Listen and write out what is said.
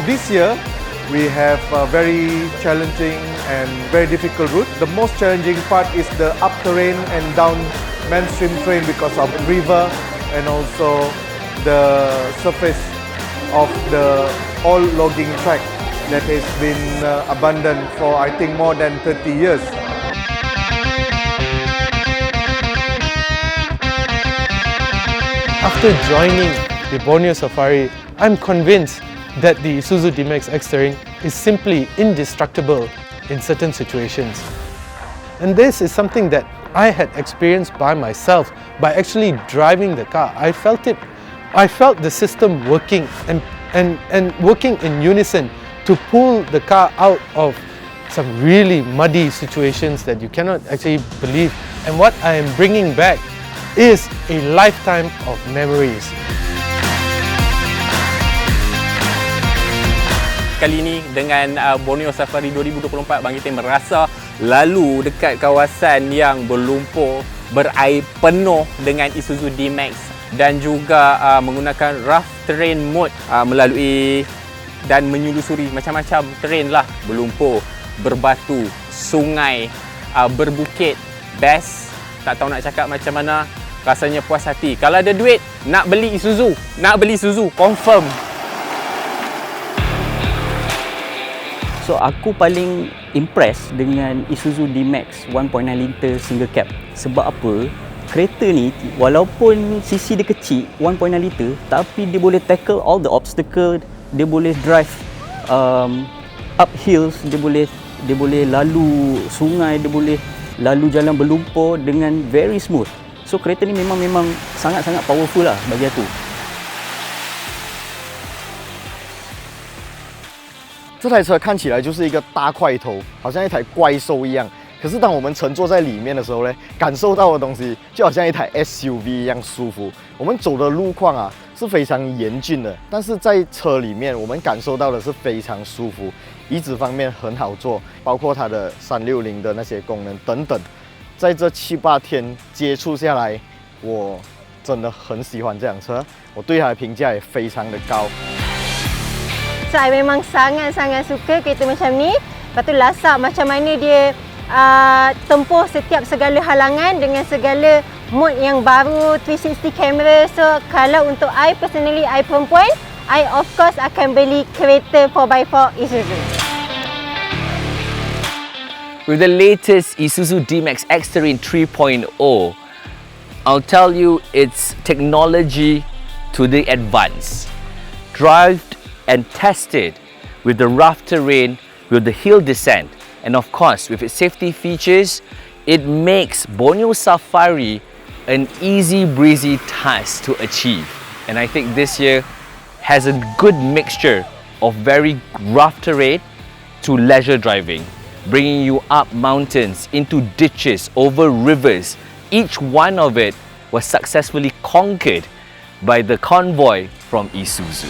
this year, we have a very challenging and very difficult route. The most challenging part is the up terrain and down mainstream terrain because of river and also the surface of the old logging track that has been abandoned for I think more than 30 years. After joining the Borneo Safari, I'm convinced that the Isuzu D-Max X-Terrain is simply indestructible in certain situations. And this is something that I had experienced by myself by actually driving the car. I felt the system working and working in unison to pull the car out of some really muddy situations that you cannot actually believe. And what I am bringing back is a lifetime of memories. Kali ini dengan Borneo Safari 2024, Bang Itin merasa lalu dekat kawasan yang berlumpur, berair penuh dengan Isuzu D-Max dan juga menggunakan rough terrain mode melalui dan menyelusuri macam-macam terrain lah, berlumpur, berbatu, sungai, berbukit. Best, tak tahu nak cakap macam mana, rasanya puas hati. Kalau ada duit, nak beli Isuzu, confirm. So aku paling impress dengan Isuzu D-Max 1.9 liter single cab. Sebab apa? Kereta ni walaupun cc dia kecil 1.9 liter, tapi dia boleh tackle all the obstacle, dia boleh drive up hills, dia boleh lalu sungai, dia boleh lalu jalan berlumpur dengan very smooth. So kereta ni memang sangat-sangat powerful lah bagi aku. 这台车看起来就是一个大块头，好像一台怪兽一样。可是当我们乘坐在里面的时候呢，感受到的东西就好像一台 SUV 一样舒服。我们走的路况啊是非常严峻的，但是在车里面我们感受到的是非常舒服。椅子方面很好坐，包括它的360的那些功能等等。在这7、8天接触下来，我真的很喜欢这辆车，我对它的评价也非常的高。 So, I memang sangat-sangat suka kereta macam ni. Lepas tu lasak macam mana dia tempuh setiap segala halangan dengan segala mode yang baru, 360 camera. So, kalau untuk I personally, I perempuan, I of course akan beli kereta 4x4 Isuzu. With the latest Isuzu D-Max X-Terrain 3.0, I'll tell you it's technology to the advance. Drive and tested with the rough terrain, with the hill descent, and of course with its safety features, it makes Borneo Safari an easy breezy task to achieve. And I think this year has a good mixture of very rough terrain to leisure driving, bringing you up mountains, into ditches, over rivers. Each one of it was successfully conquered by the convoy from Isuzu.